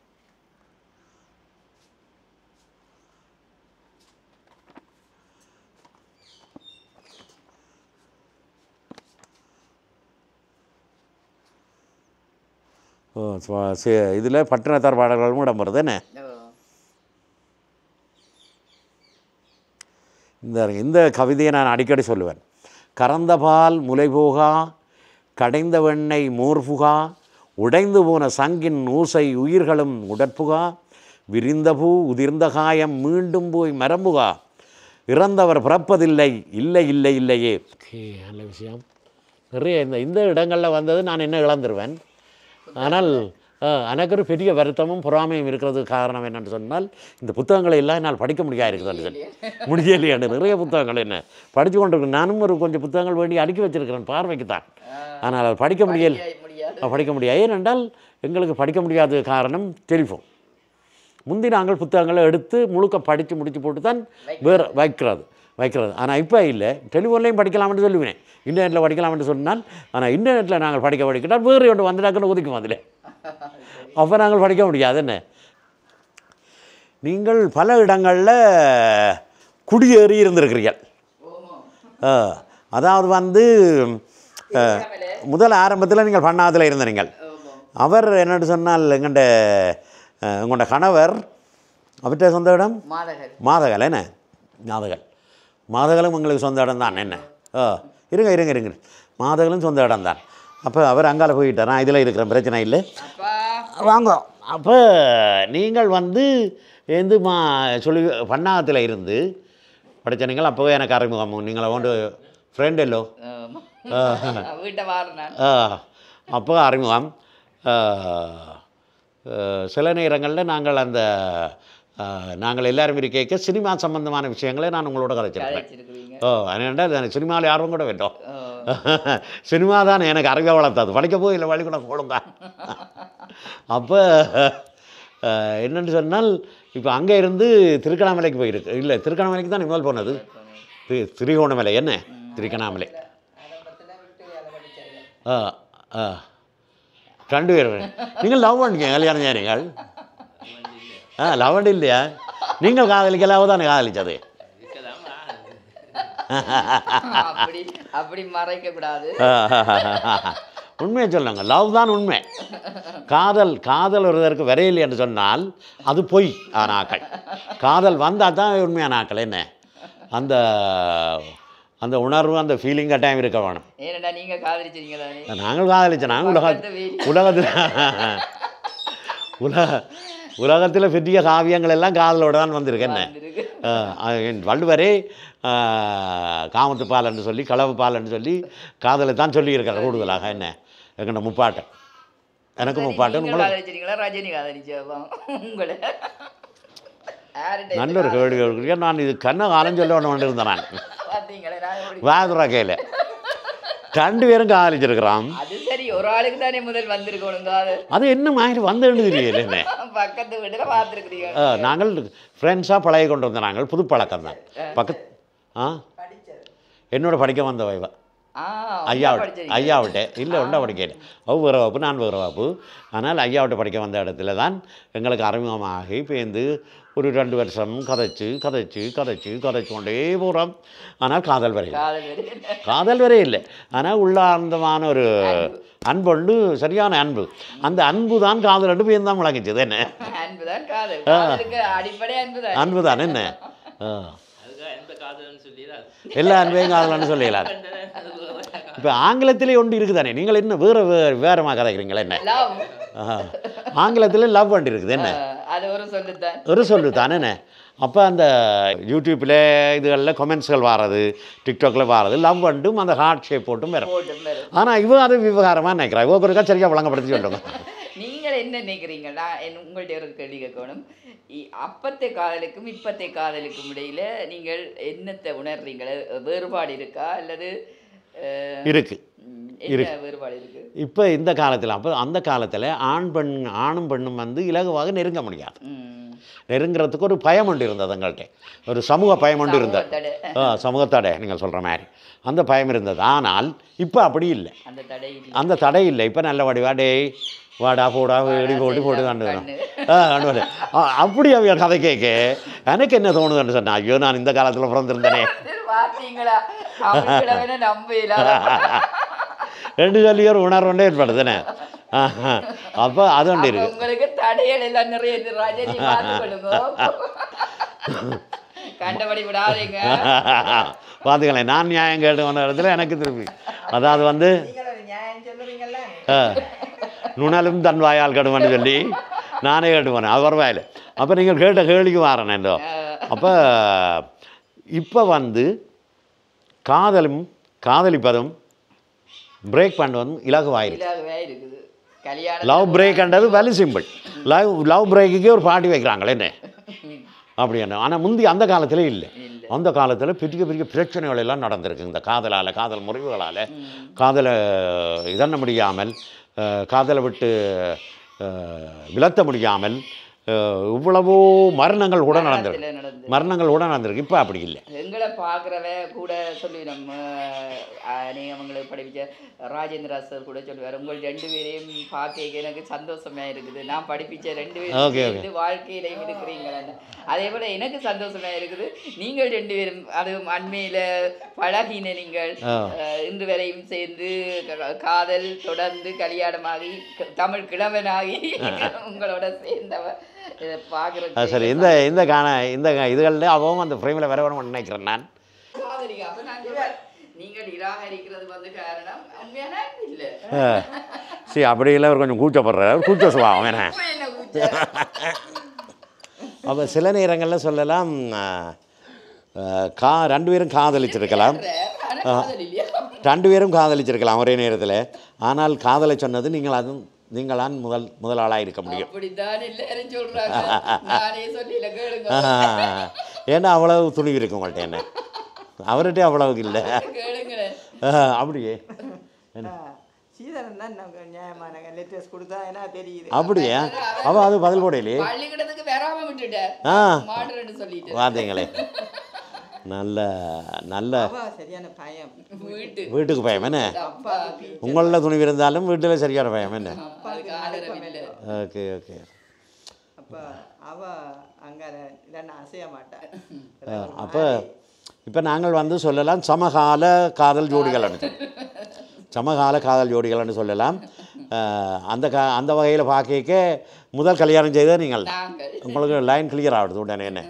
இதில் பட்டினத்தார் பாடல்களும் இடம் வருது என்ன. இந்த கவிதையை நான் அடிக்கடி சொல்லுவேன். கறந்த பால் முலைபோகா, கடைந்த வெண்ணெய் மோர்புகா, உடைந்து போன சங்கின் ஊசை உயிர்களும் உடற்புகா, விரிந்த பூ உதிர்ந்த காயம் மீண்டும் போய் மரம்புகா, இறந்தவர் பிறப்பதில்லை இல்லை இல்லை இல்லையே. நல்ல விஷயம். நிறைய இந்த இடங்களில் வந்தது நான் என்ன இழந்துருவேன். ஆனால் எனக்கு ஒரு பெரிய வருத்தமும் பொறாமையும் இருக்கிறது. காரணம் என்னென்னு சொன்னால், இந்த புத்தகங்களை எல்லாம் என்னால் படிக்க முடியாது முடியலையாண்டு நிறைய புத்தகங்கள் என்ன படித்து கொண்டிருக்கேன். நானும் ஒரு கொஞ்சம் புத்தகங்கள் வேண்டி அடுக்கி வச்சிருக்கிறேன் பார்வைக்கு தான். ஆனால் அது படிக்க முடியாது. ஏனென்றால் எங்களுக்கு படிக்க முடியாத காரணம் டெலிஃபோன். முந்தி நாங்கள் புத்தகங்களை எடுத்து முழுக்க படித்து முடித்து போட்டு தான் வேறு வைக்கிறது. ஆனால் இப்போ இல்லை. டெலிஃபோன்லேயும் படிக்கலாம்னு சொல்லுவேன், இன்டர்நெட்டில் படிக்கலாம்னு சொன்னால். ஆனால் இன்டர்நெட்டில் நாங்கள் படிக்கிட்டால் வேறு ஒன்று வந்துட்டாக்குன்னு ஒதுக்கும். அதில் அப்போ நாங்கள் படிக்க முடியாது. என்ன நீங்கள் பல இடங்களில் குடியேறி இருந்திருக்கிறீர்கள். அதாவது முதல் ஆரம்பத்தில் நீங்கள் பண்ணாதில் இருந்த நீங்கள். அவர் என்னென்னு சொன்னால் உங்களோட கணவர் அவர்கிட்ட சொந்த இடம் மாதகல். என்ன மாதகலும் உங்களுக்கு சொந்த இடம் தான். என்ன இருங்க மாதகலும் சொந்த இடம் தான். அப்போ அவர் அங்கால போயிட்டார். நான் இதில் இருக்கிற பிரச்சனை இல்லை, வாங்க. அப்போ நீங்கள் சொல்லி பண்ணாத்தில் இருந்து படித்த நீங்கள் அப்போவே எனக்கு அறிமுகம். நீங்களை கொண்டு ஃப்ரெண்ட் எல்லோ அப்போ அறிமுகம். சில நேரங்களில் நாங்கள் எல்லாரும் இருக்க சினிமா சம்பந்தமான விஷயங்களை நான் உங்களோட கதைச்சிருக்கேன். அதனால் சினிமாவில் ஆர்வம் கூட வேண்டும். சினிமா தான் எனக்கு அறிவை வளர்த்தது. படிக்க போய் இல்லை வழி கூட போடுங்க. அப்போ என்னென்னு சொன்னால் இப்போ அங்கே இருந்து திருக்கணாமலைக்கு போயிருக்கு. இல்லை, திருக்கணாமலைக்கு தான் முதல் போனது. திரிகோணமலை என்ன திருக்கணாமலை. ரெண்டு பேர் நீங்கள் லவ் பண்ணிங்க கல்யாணம் செய்கிறீங்கள். லவ் பண்ணி இல்லையா? நீங்கள் காதலிக்கலாவோ தானே காதலிச்சது. அப்படி மறைக்க கூடாது. உண்மையை சொல்லுங்க, லவ் தான் உண்மை. காதல் ஒருவருக்கு வரையில்லை என்று சொன்னால் அது பொய். ஆனாக்கள் காதல் வந்தால் தான் உண்மையான ஆக்கள். என்ன அந்த அந்த உணர்வு, அந்த ஃபீலிங் கட்டாயம் இருக்க வேணும். ஏனடா நீங்கள் காதலிச்சிருக்கீங்களா? நாங்கள் காதலிச்சோம். நாங்கள் உலகத்தில் பெரிய காவியங்கள் எல்லாம் காதலோடு தான் வந்திருக்கு. என்ன வள்ளுவரே காமத்து பால் என்று சொல்லி, களவு பால் என்று சொல்லி காதலை தான் சொல்லியிருக்கார் கூடுதலாக. என்ன எங்கள்ட முப்பாட்டம், எனக்கு முப்பாட்டம். ரஜினி உங்களை நல்ல ஒரு கேள்வி. நான் இது கண்ண காலம் சொல்ல ஒன்று இருந்தேன். நான் வாதுரா கையில் ரெண்டு பேரும் காதலிச்சிருக்கிறான். அது சரி, ஒரு ஆளுக்கு தானே முதல் வந்திருக்கணும். அது என்ன மாதிரி வந்து தெரியல. என்ன பக்கத்து வீட்டில் பார்த்துருக்குறீங்க. நாங்கள் ஃப்ரெண்ட்ஸாக பழகி கொண்டு வந்தோம். நாங்கள் புது பழக்கம் தான். என்னோட படிக்க வந்த வைவா ஐயாவிட்ட இல்லை ஒன்றா படிக்கல. வேறு வகுப்பு, நான் வேறு வகுப்பு. ஆனால் ஐயாவிட்ட படிக்க வந்த இடத்துல தான் எங்களுக்கு அறிமுகமாகி பேர்ந்து ஒரு 2 வருஷம் கதைச்சு கொண்டே போகிறோம். ஆனால் காதல் வரை இல்லை. ஆனால் உள்ளார்ந்தமான ஒரு அன்பொண்டு, சரியான அன்பு. அந்த அன்பு தான் காதல் ரெண்டு பேரும் தான் முழங்கிச்சது. என்ன அன்பு தான். என்ன எல்லா அன்பையும் காதல்னு சொல்லிடலாம். இப்போ ஆங்கிலத்திலே ஒன்று இருக்குதானே. நீங்கள் என்ன வேறமாக கதைக்கிறீங்களா? என்ன ஆங்கிலத்தில் லவ் வண்டி இருக்குது. என்ன ஒரு சொல்லு தானே. என்ன அப்போ அந்த யூடியூப்பில் இதுகளில் கொமெண்ட்ஸ்கள் வாரது, டிக்டாக்ல வாரது லவ் வண்டும் அந்த ஹார்ட் ஷேப் போட்டும் வேறு. ஆனால் இவன் அது விவகாரமாக நினைக்கிறா. இவருக்கா சரியாக வழங்கப்படுத்தி சொல்லுங்க. நீங்கள் என்ன நினைக்கிறீங்களா? உங்கள்கிட்ட ஒரு கேள்வி கேட்கணும். அப்பத்தை காதலுக்கும் இப்பத்தை காதலுக்கும் இடையில் நீங்கள் என்னத்தை உணர்றீங்களா? வேறுபாடு இருக்கா அல்லது இருக்கு? வேறுபாடு இருக்கு. இப்போ இந்த காலத்தில், அப்போ அந்த காலத்தில் ஆணும் பெண்ணும் வந்து இலகுவாக நெருங்க முடியாது. நெருங்கிறதுக்கு ஒரு பயம் ஒன்று இருந்தது எங்கள்கிட்ட. ஒரு சமூக பயம் ஒன்று இருந்தது. சமூகத்தடை நீங்கள் சொல்கிற மாதிரி அந்த பயம் இருந்தது. ஆனால் இப்போ அப்படி இல்லை. அந்த தடை இல்லை. இப்போ நல்ல வடிவாடே வாடா போடா வெடி போட்டு காண்டு அப்படி அவங்க கதை கேட்க எனக்கு என்ன தோணுதுன்னு சொன்னா, ஐயோ நான் இந்த காலத்தில் பிறந்திருந்தேனே ரெண்டு சொல்லி ஒரு உணர்வு ஏற்படுதுனே. அப்போ அது ஒன்று இருக்கு. பார்த்துக்கலாம். நான் நியாயம் கேட்டு வந்த இடத்துல எனக்கு திருப்பி அதாவது வந்து நுணலும் தன் வாயால் கடுவன்னு சொல்லி நானே கேட்டுவேன் அவர் வாயில். அப்போ நீங்கள் கேட்ட கேள்விக்கு வாரேன் என்றோ. அப்போ இப்போ வந்து காதலிப்பதும் பிரேக் பண்ணுவதும் இலகுவாயிருக்கு. லவ் பிரேக்ன்றது வெரி சிம்பிள். லவ் பிரேக்குக்கே ஒரு பார்ட்டி வைக்கிறாங்களே என்ன அப்படி என்ன. ஆனால் முந்தி அந்த காலத்திலே இல்லை. அந்த காலத்தில் பெரிய பிரச்சனைகள் எல்லாம் நடந்திருக்கு. இந்த காதல் முறிவுகளால் காதலை இதண்ண முடியாமல், காதலை விட்டு விலத்த முடியாமல் இவ்வளவோ மரணங்கள் கூட நடந்திருக்கு. இப்போ அப்படி இல்லை. எங்களை பார்க்குறவ கூட சொல்லி நம்ம நீங்கள் அவங்களுக்கு படிப்பிச்ச ராஜேந்திரா சார் கூட சொல்லுவார், உங்கள் 2 பேரையும் பார்க்க எனக்கு சந்தோஷமாக இருக்குது. நான் படிப்பிச்ச 2 பேரும் வாழ்க்கையிலையும் இருக்கிறீங்களே. அதே போல் எனக்கு சந்தோஷமாக இருக்குது. நீங்கள் 2 பேரும் அதுவும் அண்மையில் பழகின நீங்கள் இன்று வரையும் சேர்ந்து காதல் தொடர்ந்து கல்யாணமாகி தமிழ் கிழவனாகி உங்களோட சேர்ந்தவர் சரி. இந்த இதுகளில் அவவும் அந்த ஃப்ரேமில் வேற வரணும்னு நினைக்கிறேன் நான். சரி, அப்படி இல்லை. அவர் கொஞ்சம் கூச்சப்படுறார். கூச்ச சுபாவம் வேணா. அப்போ சில நேரங்களில் சொல்லலாம் 2 பேரும் காதலிச்சிருக்கலாம். 2 பேரும் காதலிச்சிருக்கலாம் ஒரே நேரத்தில். ஆனால் காதலை சொன்னது நீங்களான் முதல் ஆளாக இருக்க முடியும். ஏன்னா அவ்வளவு துணிவு இருக்கு உங்கள்கிட்ட. என்ன அவர்கிட்ட அவ்வளவுக்கு இல்லை. அப்படியே சீதனம் தான் நமக்கு நியாயமான லெட்டர்ஸ் கொடுத்தா ஏன்னா தெரியுது. அப்படியா? அவள் அது பதில் போடையிலே பள்ளிக்கூடத்துக்கு வராம விட்டுட்டார். மாடுன்னு சொல்லிட்டு பார்த்தீங்களே. நல்ல நல்ல சரியான பயம். வீட்டுக்கு பயம் என்ன? உங்களில் துணிவு இருந்தாலும் வீட்டில் சரியான பயம் என்ன? Okay okay. அப்போ அவ அங்கே இல்லைன்னா அசைய மாட்டா. அப்போ இப்போ நாங்கள் வந்து சொல்லலாம் சமகால காதல் ஜோடிகள்னு சமகால காதல் ஜோடிகள்னு சொல்லலாம். அந்த வகையில் பார்க்க முதல் கல்யாணம் செய்தது நீங்கள். உங்களுக்கு லைன் கிளியர் ஆகிடுது உடனே என்ன?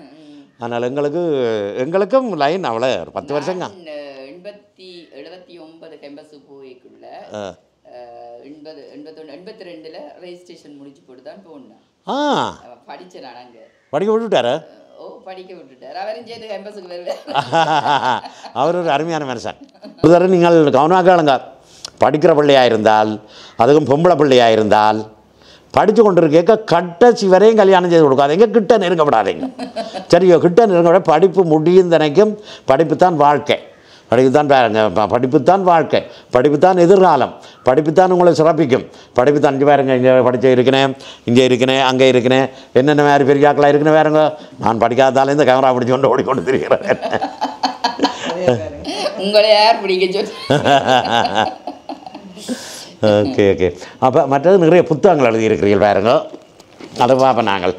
அதனால் எங்களுக்கும் லைன் அவ்வளோ ஒரு 10 வருஷங்க. 79 கேம்பஸ் போய்க்குள்ள 82ல் ரெஜிஸ்ட்ரேஷன் முடிச்சு போட்டு தான் போனேன். படித்தேன் நான் அங்கே. படிக்க விட்டுட்டாரு? ஓ, படிக்க விட்டுட்டார். அவரும் சேர்த்து கேம்பஸுக்கு வருவேன். அவர் ஒரு அருமையான மனுஷன். ஒரு தடவை நீங்கள் கவனமாக கேளுங்க. படிக்கிற பிள்ளையாக இருந்தால், அதுக்கும் பொம்பளை பிள்ளையாக இருந்தால், படித்து கொண்டு இருக்க கடைசி வரையும் கல்யாணம் செய்து கொடுக்காதீங்க. கிட்ட நெருங்கப்படாதீங்க. சரியோ? கிட்ட நெருங்கப்பட படிப்பு முடியும் தினைக்கும். படிப்பு தான் வாழ்க்கை. படிப்பு தான் பாருங்க. படிப்பு தான் வாழ்க்கை. படிப்பு தான் எதிர்காலம். படிப்பு தான் உங்களை சிறப்பிக்கும். படிப்பு தான் இங்கே பாருங்க. இங்கே படித்து இருக்கிறேன், இங்கே இருக்கிறேன், அங்கே இருக்கிறேன், என்னென்ன மாதிரி பெரியாக்களாக இருக்குன்னு வேறுங்க. நான் படிக்காதால இந்த கேமரா பிடிச்சி கொண்டு ஓடிக்கொண்டு திரிகிறேன். உங்களை யார் பிடிக்க சொல்லி? Okay okay. அப்போ மற்றது நிறைய புத்தகங்கள் எழுதியிருக்கிறீர்கள் பாருங்க. அதை பார்ப்போம் நாங்கள்.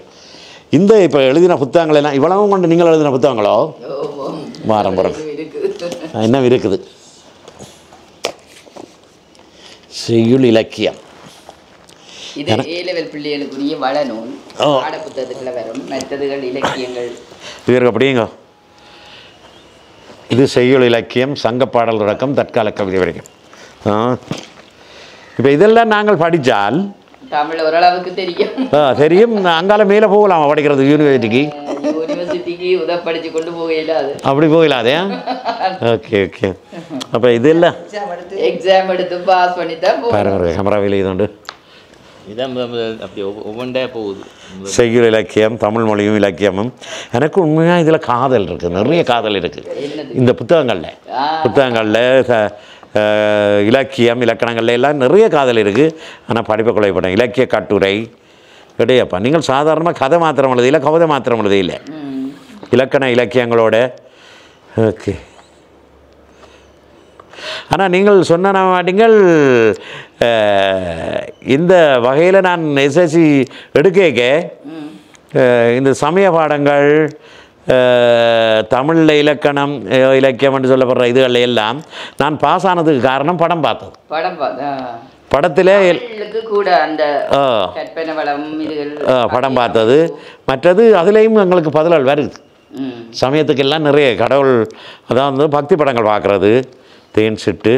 இந்த இப்போ எழுதின புத்தகங்கள் எல்லாம் இவ்வளவும் கொண்டு நீங்கள் எழுதின புத்தகங்களோ? வாரம் பிறகு என்ன இருக்குது? செய்யுள் இலக்கியம். இது ஏ-லெவல் பிள்ளைகளுக்குரிய வளநூல். பாட புத்தகத்தில் வரும். மற்றதுகள் இலக்கியங்கள் இது அப்படிங்க. இது செய்யுள் இலக்கியம், சங்க பாடல் தொடக்கம் தற்கால கவிதை வரைக்கும். இப்போ இதெல்லாம் நாங்கள் படித்தால் தமிழ் ஓரளவுக்கு தெரியும். தெரியும். அங்கால மேலே போகலாமா படிக்கிறது? யூனிவர்சிட்டிக்கு படித்து கொண்டு போகலாது. அப்படி போகலாதே. Okay okay. அப்போ இதெல்லாம் எக்ஸாம் எடுத்து பாஸ் பண்ணி தான் பாருங்க. கேமராவில் இதுண்டு இதான் அப்படி ஒவ்வொன்றே போகுது. செய்யுள் இலக்கியம், தமிழ் மொழியும் இலக்கியமும். எனக்கு உண்மையாக இதில் காதல் இருக்குது. நிறைய காதல் இருக்குது இந்த புத்தகங்களில் இலக்கியம் இலக்கணங்கள்ல எல்லாம் நிறைய காதல் இருக்குது. ஆனால் படிப்பை கொலைப்பட்டேன். இலக்கிய கட்டுரை கிடையாப்பா. நீங்கள் சாதாரணமாக கதை மாத்திரம் எழுதியில்லை, கவிதை மாத்திரம் எழுதியில்லை, இலக்கண இலக்கியங்களோட. ஓகே. ஆனால் நீங்கள் சொன்ன மாட்டீங்கள். இந்த வகையில் நான் எஸ்எஸ்சி எடுக்க இந்த சமய பாடங்கள், தமிழில் இலக்கணம் இலக்கியம் என்று சொல்லப்படுற இதுகளில் எல்லாம் நான் பாஸ் ஆனதுக்கு காரணம் படம் பார்த்தது. படத்தில் கூட அந்த படம் பார்த்தது. மற்றது அதுலேயும் எங்களுக்கு பதில்கள் வருது. சமயத்துக்கெல்லாம் நிறைய கடவுள், அதான் வந்து பக்தி படங்கள் பார்க்குறது, தேன் சிட்டு.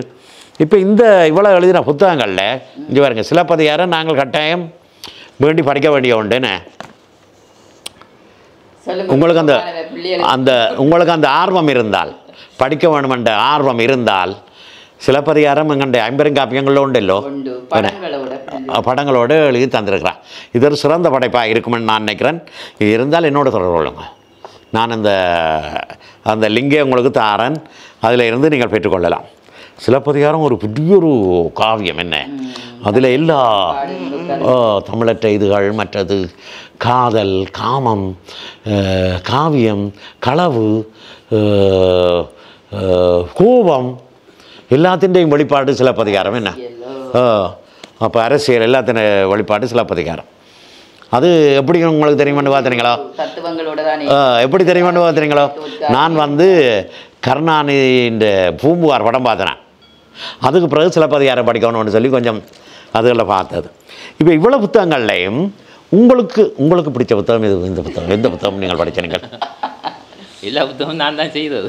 இப்போ இந்த இவ்வளோ எழுதின புத்தகங்களில் இங்கே பாருங்க, சிலப்பதிகாரம் நாங்கள் கட்டாயம் வேண்டி படிக்க வேண்டிய உண்டுன்னு. உங்களுக்கு உங்களுக்கு அந்த ஆர்வம் இருந்தால், படிக்க வேணுமென்ற ஆர்வம் இருந்தால், சிலப்பதிகாரம் எங்கள்ட 50 காப்பியங்களில் உண்டല്ലോ, படங்களோடு எழுதி தந்திருக்கிறான். இது ஒரு சிறந்த படைப்பாக இருக்குமென்னு நான் நினைக்கிறேன். இது இருந்தால் என்னோட தொடர்பு கொள்ளுங்க. நான் அந்த லிங்கை உங்களுக்கு தாரன், அதில் இருந்து நீங்கள் பெற்றுக்கொள்ளலாம். சிலப்பதிகாரம் ஒரு பெரிய ஒரு காவியம். என்ன அதில் எல்லா தமிழற்ற இதுகள், மற்றது காதல், காமம், காவியம், களவு, கோபம், எல்லாத்தின்றையும் வெளிப்பாடு சிலப்பதிகாரம். என்ன அப்போ அரசியல் எல்லாத்தின வெளிப்பாடு சிலப்பதிகாரம். அது எப்படி உங்களுக்கு தெரியுமான்னு பார்த்துறீங்களோ? எப்படி தெரியுமான்னு பார்த்துறீங்களோ? நான் வந்து கருணாநிதியின் பூம்புகார் படம் பார்த்தேன். அதுக்கு பிறகு சிலப்பதிகாரம் படிக்கணும்னு சொல்லி கொஞ்சம் அதுகளில் பார்த்தது. இப்போ இவ்வளோ புத்தகங்கள்லையும் உங்களுக்கு பிடிச்ச புத்தகம் இது? இந்த புத்தகம் எந்த புத்தகம் நீங்கள் படித்தீங்க? எல்லா புத்தகமும் நான் தான் செய்தது.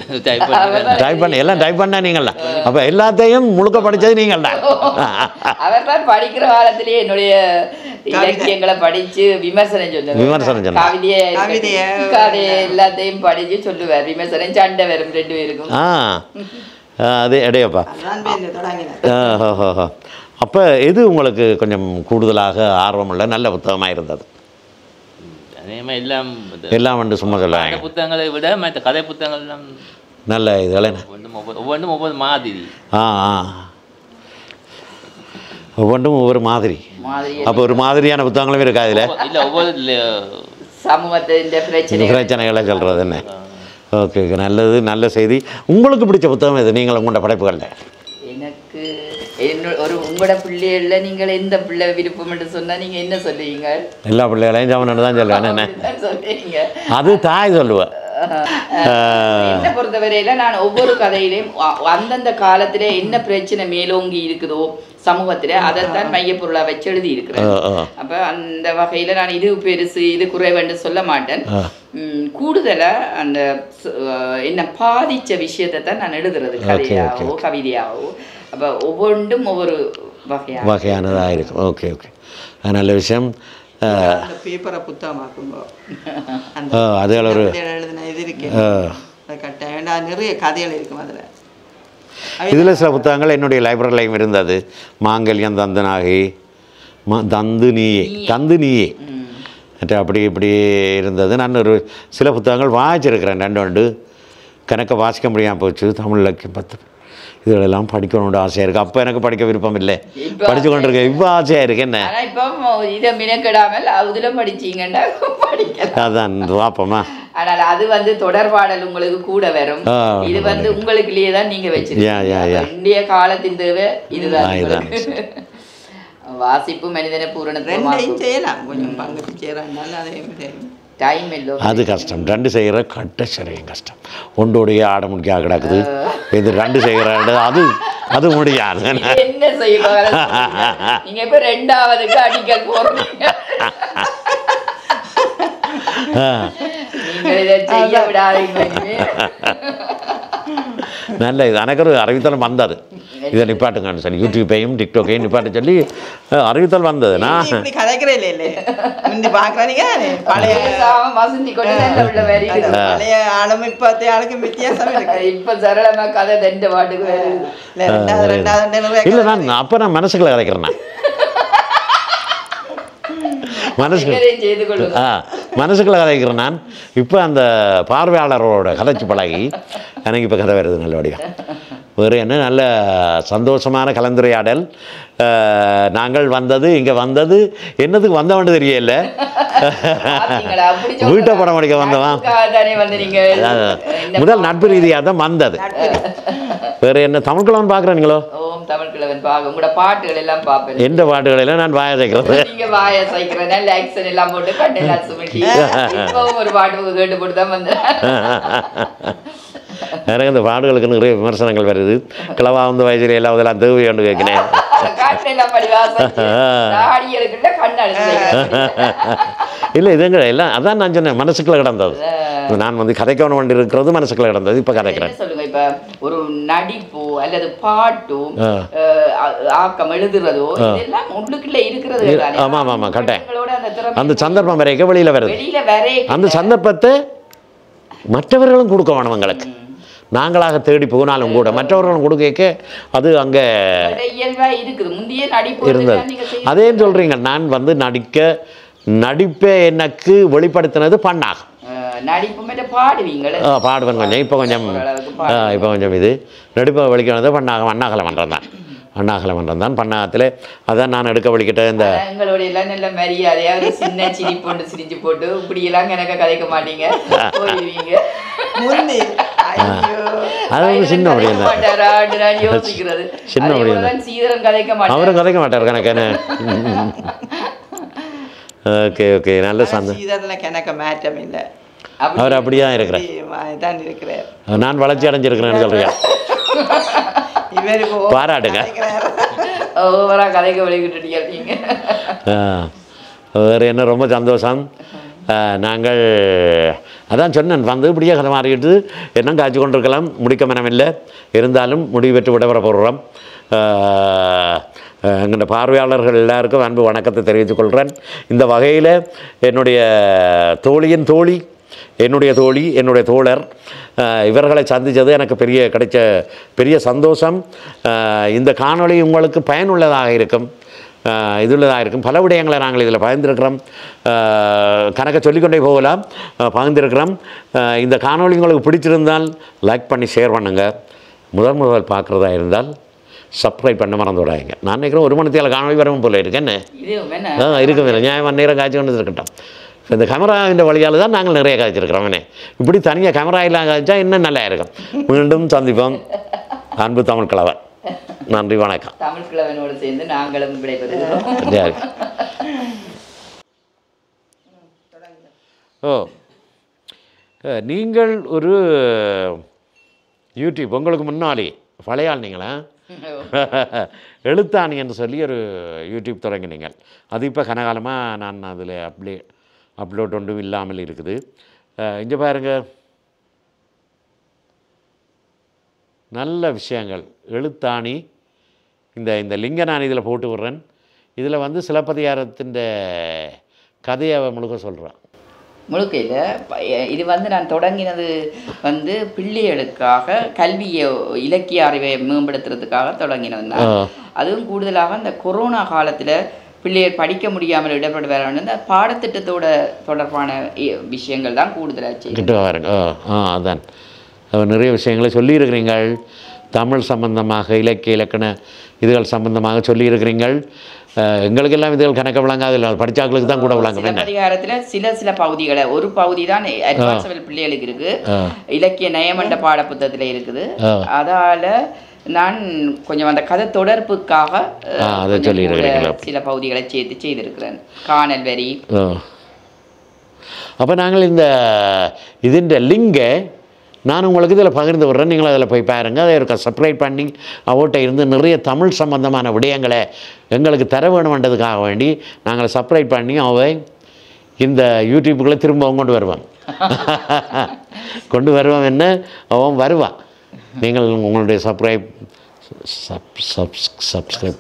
எல்லாம் டைப் பண்ண நீங்கள் தான். அப்போ எல்லாத்தையும் முழுக்க படித்தது நீங்கள் தான். அவர் தான் படிக்கிற காலத்திலேயே என்னுடைய இலக்கியங்களை படித்து விமர்சனம் சொன்னார். கவிதை எல்லாத்தையும் படித்து சொல்லுவார். விமர்சனம் சண்டை வரும் 2 பேருக்கும். அது இடையப்பா. அப்போ எது உங்களுக்கு கொஞ்சம் கூடுதலாக ஆர்வமுள்ள நல்ல புத்தகமாக இருந்தது? எல்லாம் வந்து சும்மா சொல்லுவாங்க. புத்தகங்களை விட மற்ற கதை புத்தகங்கள் நல்ல இதுகளை ஒவ்வொன்றும் ஒவ்வொரு மாதிரி. ஒவ்வொன்றும் ஒவ்வொரு மாதிரி. அப்போ ஒரு மாதிரியான புத்தகங்களும் இருக்கா இதில்? இல்லை, ஒவ்வொரு சமூகத்தின் பிரச்சனைகளை சொல்கிறது என்ன? ஓகே ஓகே, நல்லது, நல்ல செய்தி. உங்களுக்கு பிடிச்ச புத்தகம் எது நீங்கள் உங்களோட படைப்புகளில்? எனக்கு உங்களோட பிள்ளைகள்ல நீங்கள் எந்த பிள்ளை விருப்பம் என்று சொன்னா நீங்க என்ன சொல்லுவீங்க? எல்லா பிள்ளைகளையும் ஜவனன்னு தான் சொல்லுவேன். என்ன சொல்லுவீங்க? அது தாய் சொல்லுவேன். என்னை பொறுத்தவரையில நான் ஒவ்வொரு கதையிலையும் அந்தந்த காலத்திலே என்ன பிரச்சனை மேலோங்கி இருக்குதோ சமூகத்துல அதைத்தான் மையப்பொருளா வச்சு எழுதி இருக்கிறேன். அப்ப அந்த வகையில நான் இது பெருசு இது குறைவென்று சொல்ல மாட்டேன். கூடுதலா அந்த என்ன பாதிச்ச விஷயத்தை தான் நான் எழுதுறது, கதையாவோ கவிதையாவோ. அப்ப ஒவ்வொன்றும் ஒவ்வொரு வகையானதாக இருக்கும். ஓகே ஓகே, நல்ல விஷயம். பேப்பரை புத்தகமாக்குங்க, அதில் ஒரு எழுதின இது இருக்கு கட்டாயம், நிறைய கதைகள் இருக்கும் அதில். இதில் சில புத்தகங்கள் என்னுடைய லைப்ரரிலையும் இருந்தது. மாங்கல்யம் தந்தனாகி, தந்து நீயே அப்படி இப்படி இருந்தது. நான் ஒரு சில புத்தகங்கள் வாசிச்சிருக்கிறேன், 2 கணக்கை வாசிக்க முடியாமல் போச்சு. தமிழில் 10 இதெல்லாம் படிக்கணும்னு ஆசையாக இருக்குது. அப்போ எனக்கு படிக்க விருப்பம் இல்லை, படித்து கொண்டு இருக்கேன். இப்போ ஆசையாக இருக்கு. என்ன இப்போ இதை மினக்கெடாமல் அதில் படிச்சிங்கன்னா அதான் பார்ப்போமா. ஆனால் அது தொடர்பாடல் உங்களுக்கு கூட வரும். இது உங்களுக்குள்ளேயே தான் நீங்கள் வச்சிருக்கீங்க. இந்திய காலத்தின் தேவை இதுதான். வாசிப்பு மனிதனை பூரணத்தை செய்யலாம், கொஞ்சம் பங்கு செய்யறாங்க. டைம் இல்லை, அது கஷ்டம். 2 செய்கிற கட்ட சரியும் கஷ்டம். ஒன்றோடைய ஆட முடியா கிடக்குது. இது 2 செய்கிறாண்டு அது முடியாது. என்ன செய்யலாம்? நீங்க இப்ப 2ஆவதுக்கு அடிக்கல் போறீங்க. நீங்கள் இதை செய்ய விடாதீங்க. நல்ல இது எனக்கு ஒரு அறிவித்தல் வந்தது, இதை நிப்பாட்டுங்கன்னு சொல்லி. யூடியூப்பையும் டிக்டாக்கையும் நிப்பாட்ட சொல்லி அறிவித்தல் வந்தது. நான் கதைக்கிறேன் இல்லை பார்க்குறீங்க, பழைய பழைய ஆளும் இப்போத்தைய ஆளுக்கும் வித்தியாசம் இருக்கு. இப்போ சரளமாக கதை 2 பாட்டுக்கு இல்லை. நான் அப்போ நான் மனசுக்குள்ள கதைக்கிறேன். மனசுக்குள்ள கதைக்கிறேன் நான். இப்போ அந்த பார்வையாளரோட கதைச்சு பழகி எனக்கு இப்போ கதை வருது நல்லபடியாக. வேறு என்ன நல்ல சந்தோஷமான கலந்துரையாடல். நாங்கள் வந்தது இங்கே வந்தது என்னதுக்கு வந்தவன்ட்டு தெரியல. வீட்டை படம் அடிக்க வந்தவன் முதல் நட்பு ரீதியாக தான் வந்தது. வேறு என்ன தமிழ்கிழவன் பார்க்குறீங்களோ? உங்களோட பாட்டுகள் எல்லாம் பார்ப்பேன். எந்த பாட்டுகள் எல்லாம் நான் வாய சேர்க்கிறது. நீங்க வாய சேர்க்கிறேன், ஆக்சன் எல்லாம் போட்டு கட்டெல்லாம் சுமிட்டி ஒரு பாட்டு கேட்டு போட்டு தான் வந்தேன். நிறைய இந்த பாடுகளுக்கு நிறைய விமர்சனங்கள் வருது. கிளவா வயசுல எல்லாம் அதெல்லாம் தேவை ஒன்று கேட்கிறேன். இல்லை இதுங்க எல்லாம் அதான் நான் சொன்னேன், மனசுக்குள்ள கிடந்தது. நான் கதைக்கணும் வேண்டி இருக்கிறது மனசுக்குள்ள கிடந்தது. இப்போ கதைக்கிறேன். சொல்லுங்க, இப்போ ஒரு நடிப்போ அல்லது பாட்டோ ஆக்கம் எழுதுறதோ இதெல்லாம் உள்ளுக்குள்ள இருக்கிறது. ஆமாம் ஆமாம் கட்டேன். அந்த சந்தர்ப்பம் வரைக்கும் வெளியில் வருது. அந்த சந்தர்ப்பத்தை மற்றவர்களும் கொடுக்க வேணும் எங்களுக்கு. நாங்களாக தேடி போனாலும் கூட மற்றவர்களும் கொடுக்க அது அங்கே இருந்தது. அதே சொல்கிறீங்க. நான் நடிப்பை எனக்கு வெளிப்படுத்தினது பண்ணாகும். பாடுவேன் கொஞ்சம். இப்போ கொஞ்சம் இது நடிப்பை வெளிக்கிறது பண்ணாகம். அண்ணாகலை மன்றம் தான். அண்ணாகலை மன்றம் தான் பண்ணாகத்தில். அதான் நான் எடுக்க வலிக்கிட்ட இந்த எங்களுடைய எல்லாம் நல்ல மரியாதையா ஒரு சின்ன சிரி போட்டு சிரிச்சு போட்டு இப்படியெல்லாம் எனக்கு கதைக்க மாட்டீங்க, போயிடுவீங்க. அது சின்ன முடியும் யோசிக்கிறது சின்ன முடியும். அவரும் கதைக்க மாட்டார் கணக்கு. ஓகே ஓகே, நல்ல சந்தோஷம். மாற்றம் இல்லை, அவர் அப்படிதான் இருக்கிறார். நான் வளர்ச்சி அடைஞ்சிருக்கிறேன்னு சொல்றீங்க. பாராட்டுங்க. வேறு என்ன, ரொம்ப சந்தோஷம். நாங்கள் அதான் சொன்னேன், இப்படியே கதை மாறிக்கிட்டு என்ன காய்ச்சி கொண்டிருக்கலாம். முடிக்க மனமில்லை, இருந்தாலும் முடிவு பெற்று விடவர போடுறோம். எங்களோட பார்வையாளர்கள் எல்லாருக்கும் அன்பு வணக்கத்தை தெரிவித்துக் கொள்கிறேன். இந்த வகையில் என்னுடைய தோழியின் தோழி, என்னுடைய தோழி, என்னுடைய தோழர், இவர்களை சந்தித்தது எனக்கு கிடைச்ச பெரிய சந்தோஷம். இந்த காணொளி உங்களுக்கு பயனுள்ளதாக இருக்கும், இதுள்ளதாக இருக்கும். பல விடயங்களை நாங்கள் இதில் பகிர்ந்திருக்கிறோம். கணக்கை சொல்லிக்கொண்டே போகலாம், பகிர்ந்திருக்கிறோம். இந்த காணொளி உங்களுக்கு பிடிச்சிருந்தால் லைக் பண்ணி ஷேர் பண்ணுங்கள். முதல் பார்க்குறதா இருந்தால் சப்ஸ்கிரைப் பண்ண மறந்து விடாதீங்க. நான் நினைக்கிறேன் 1 மணி நேரம் காணொலி வரவும் போல இருக்கு என்ன இருக்கும் இல்லை நியாயமாக நேரம் காய்ச்சி கொண்டு இருக்கட்டும். இந்த கேமராவின் வழியால் தான் நாங்கள் நிறைய காய்ச்சிருக்கிறோம். என்ன இப்படி தனியாக கேமரா இல்லாமல் காய்ச்சா இன்னும் நல்லா இருக்கும். மீண்டும் சந்திப்போம். அன்பு தமிழ் கிழவன். நன்றி, வணக்கம். தமிழ் கிழவனோடு சேர்ந்து நாங்களும் விடைபெறுகிறோம். நீங்கள் ஒரு யூடியூப் உங்களுக்கு முன்னாலே பழைய ஆள் நீங்களா எழுத்தாணி என்று சொல்லி ஒரு யூடியூப் தொடங்கினீங்க. அது இப்போ கனகாலமாக நான் அதில் அப்லோட் ஒன்றும் இல்லாமல் இருக்குது. இங்கே பாருங்கள், நல்ல விஷயங்கள். எழுத்தாணி இந்த லிங்க நான் இதில் போட்டு விட்றேன். இதில் வந்து சிலப்பதிகாரத்தின் கதையை முழுக்க சொல்கிறேன். முழுக்கையில் இது வந்து நான் தொடங்கினது வந்து பிள்ளைகளுக்காக கல்வியை இலக்கிய அறிவை மேம்படுத்துறதுக்காக தொடங்கினது தான். அதுவும் கூடுதலாக இந்த கொரோனா காலத்தில் பிள்ளைகள் படிக்க முடியாமல் இடப்பட வேற இந்த பாடத்திட்டத்தோட தொடர்பான விஷயங்கள் தான் கூடுதலாச்சு. அதான் நிறைய விஷயங்களை சொல்லியிருக்கிறீங்கள். தமிழ் சம்பந்தமாக இலக்கிய இலக்கண இதுகள் சம்பந்தமாக சொல்லியிருக்கிறீங்கள். எங்களுக்கெல்லாம் இதுகள் கணக்க விளங்காது, படித்தாக்களுக்கு தான் கூட விளங்கும். அதிகாரத்தில் சில பகுதிகளை ஒரு பகுதி தான் அட்வான்ஸ் லெவல் பிள்ளைகளுக்கு இருக்கு, இலக்கிய நயமண்ட பாட புத்தகத்தில் இருக்குது. அதால் நான் கொஞ்சம் அந்த கதை தொடர்புக்காக அதை சொல்லியிருக்கிறீங்களா சில பகுதிகளை சேர்த்து செய்திருக்கிறேன். காணல் வரி. அப்போ நாங்கள் இந்த லிங்கை நான் உங்களுக்கு இதில் பகிர்ந்து விட்றேன். நீங்கள் அதில் போய் பாருங்கள். அதை இருக்க சப்ஸ்கிரைப் பண்ணி அவர்கிட்ட இருந்து நிறைய தமிழ் சம்பந்தமான விடயங்களை எங்களுக்கு தர வேணுமென்றதுக்காக வேண்டி நாங்கள் சப்ஸ்கிரைப் பண்ணி அவை இந்த யூடியூப்புக்குள்ளே திரும்பவும் கொண்டு வருவோம் என்ன அவன் வருவான். நீங்கள் உங்களுடைய சப்ஸ்கிரைப்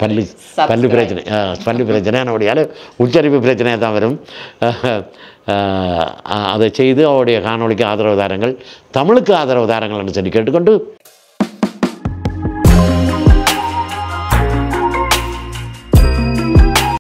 பல்லு பிரச்சனை நம்முடைய உச்சரிப்பு பிரச்சனையாக தான் வரும். அதை செய்து அவருடைய காணொலிக்கு ஆதரவு தாருங்கள், தமிழுக்கு ஆதரவு தாருங்கள் என்று சொல்லி கேட்டுக்கொண்டு